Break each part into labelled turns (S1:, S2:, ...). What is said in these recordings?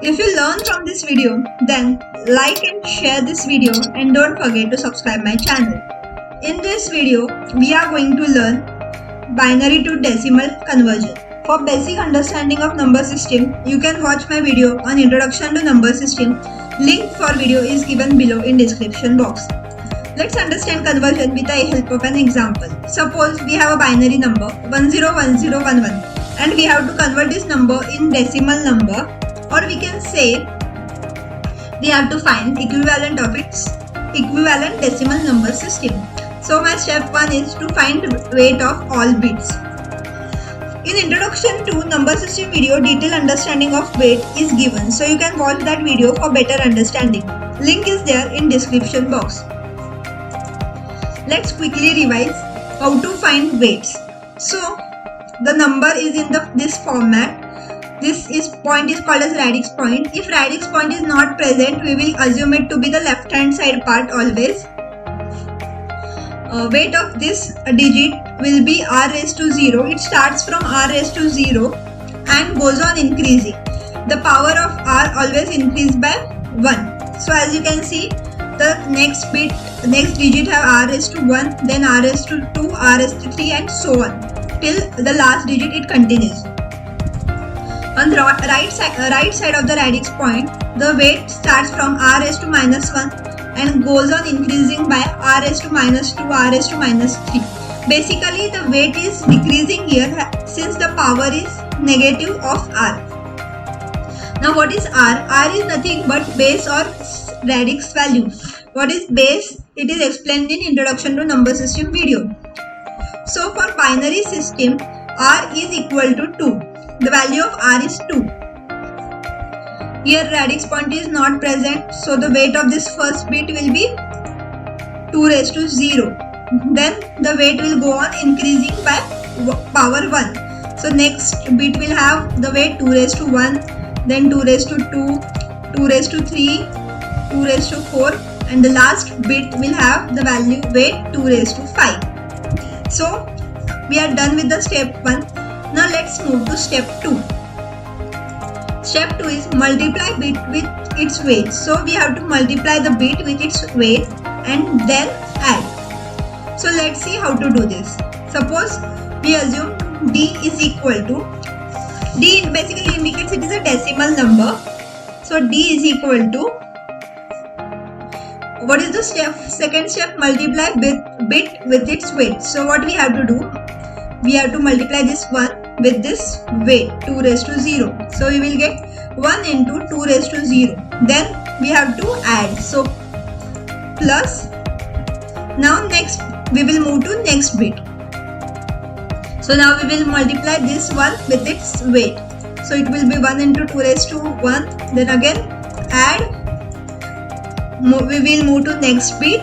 S1: If you learn from this video, then like and share this video and don't forget to subscribe my channel. In this video, we are going to learn binary to decimal conversion. For basic understanding of number system, you can watch my video on Introduction to Number System. Link for video is given below in description box. Let's understand conversion with the help of an example. Suppose we have a binary number 101011 and we have to convert this number in decimal number, or we can say we have to find equivalent of its equivalent decimal number system. So my step 1 is to find weight of all bits. In Introduction to Number System video, detailed understanding of weight is given, so you can watch that video for better understanding. Link is there in description box. Let's quickly revise how to find weights. So the number is in this format. This point is called as radix point. If radix point is not present, we will assume it to be the left hand side part always. Weight of this digit will be r raised to 0. It starts from r raised to 0 and goes on increasing. The power of r always increase by 1. So as you can see, the next digit have r raised to 1, then r raised to 2, r raised to 3 and so on till the last digit it continues. On the right side of the radix point, the weight starts from r raised to minus 1 and goes on increasing by r raised to minus 2, r raised to minus 3. Basically, the weight is decreasing here since the power is negative of r. Now what is r? R is nothing but base or radix value. What is base? It is explained in Introduction to Number System video. So for binary system, r is equal to 2. The value of r is 2. Here radix point is not present, so the weight of this first bit will be 2 raised to 0. Then the weight will go on increasing by power 1. So next bit will have the weight 2 raised to 1, then 2 raised to 2, 2 raised to 3, 2 raised to 4, and the last bit will have the value weight 2 raised to 5. So we are done with the step 1. Now let's move to step 2. Step 2 is multiply bit with its weight. So we have to multiply the bit with its weight and then add. So let's see how to do this. Suppose we assume d is equal to, d basically indicates it is a decimal number. So d is equal to, what is the second step? Multiply bit with its weight. So what we have to do? We have to multiply this one with this weight 2 raised to 0. So we will get 1 into 2 raised to 0. Then we have to add. So plus. Now next we will move to next bit. So now we will multiply this one with its weight. So it will be 1 into 2 raised to 1. Then again add. We will move to next bit.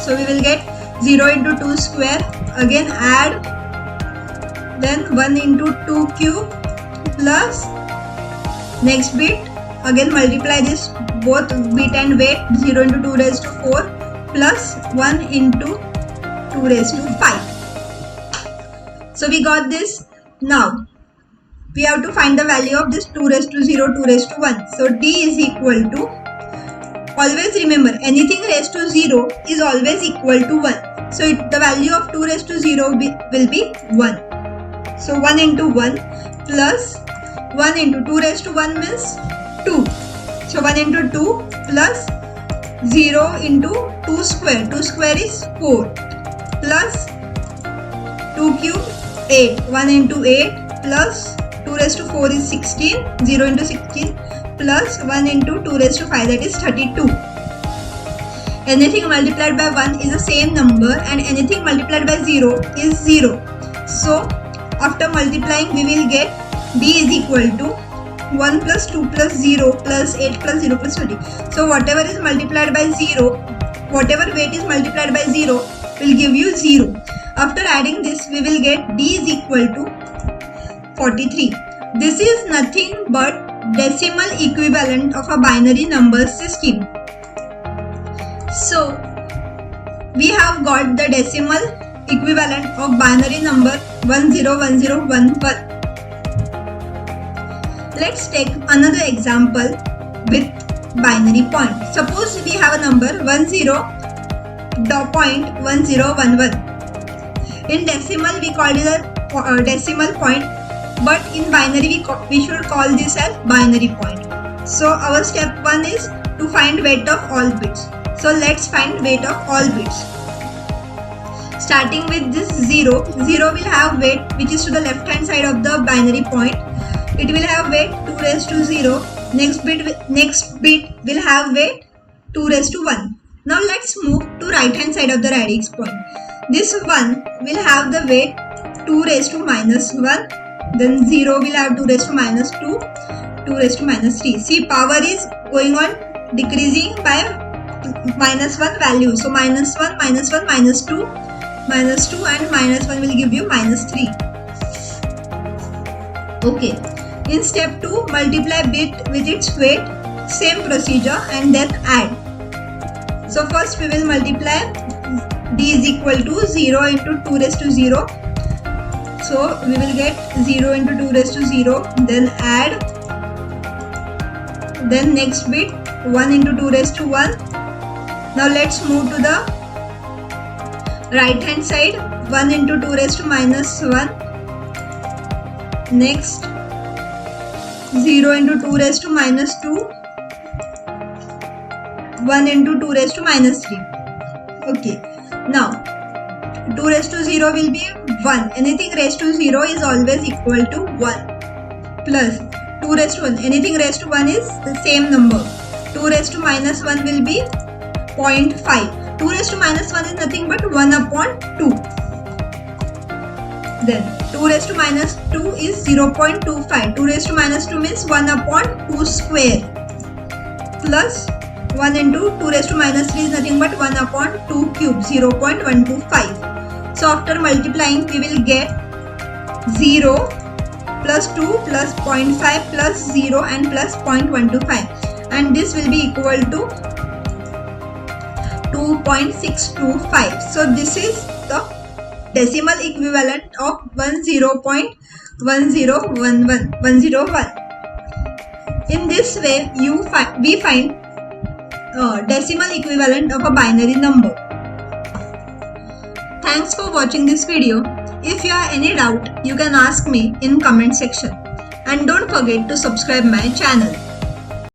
S1: So we will get 0 into 2 square. Again add. Then 1 into 2 cube plus next bit. Again multiply this both bit and weight 0 into 2 raised to 4 plus 1 into 2 raised to 5. So we got this. Now we have to find the value of this 2 raised to 0, 2 raised to 1. So d is equal to, always remember anything raised to 0 is always equal to 1. So the value of 2 raised to 0 will be 1. So 1 into 1 plus 1 into 2 raised to 1 means 2. So 1 into 2 plus 0 into 2 square. 2 square is 4 plus 2 cube 8. 1 into 8 plus 2 raised to 4 is 16. 0 into 16 plus 1 into 2 raised to 5, that is 32. Anything multiplied by 1 is the same number and anything multiplied by 0 is 0. So after multiplying we will get d is equal to 1 plus 2 plus 0 plus 8 plus 0 plus 30. So whatever is multiplied by 0, whatever weight is multiplied by 0 will give you 0. After adding this we will get d is equal to 43. This is nothing but decimal equivalent of a binary number system. So we have got the decimal equivalent of binary number 101011. Let's take another example with binary point. Suppose we have a number 10.1011. In decimal we call it a decimal point, but in binary we should call this as binary point. So our step 1 is to find weight of all bits. So let's find weight of all bits. Starting with this 0 will have weight which is to the left hand side of the binary point. It will have weight 2 raised to 0. Next bit will have weight 2 raised to 1. Now let's move to right hand side of the radix point. This 1 will have the weight 2 raised to minus 1. Then 0 will have 2 raised to minus 2, 2 raised to minus 3. See, power is going on decreasing by minus 1 value. So minus 1, minus 1, minus 2 and minus 1 will give you minus 3. Okay. In step 2, multiply bit with its weight, same procedure, and then add. So first we will multiply d is equal to 0 into 2 raised to 0. So we will get 0 into 2 raised to 0, then add. Then next bit 1 into 2 raised to 1. Now let's move to the right hand side. 1 into 2 raised to minus 1. Next 0 into 2 raised to minus 2. 1 into 2 raised to minus 3. Okay. Now 2 raised to 0 will be 1. Anything raised to 0 is always equal to 1. Plus 2 raised to 1. Anything raised to 1 is the same number. 2 raised to minus 1 will be 0.5. 2 raised to minus 1 is nothing but 1 upon 2. Then 2 raised to minus 2 is 0.25. 2 raised to minus 2 means 1 upon 2 square. Plus 1 into 2 raised to minus 3 is nothing but 1 upon 2 cube, 0.125. So after multiplying we will get 0 plus 2 plus 0.5 plus 0 and plus 0.125. And this will be equal to 2.625. So this is the decimal equivalent of 10.1011. In this way we find decimal equivalent of a binary number. Thanks for watching this video. If you have any doubt, you can ask me in comment section. And don't forget to subscribe my channel.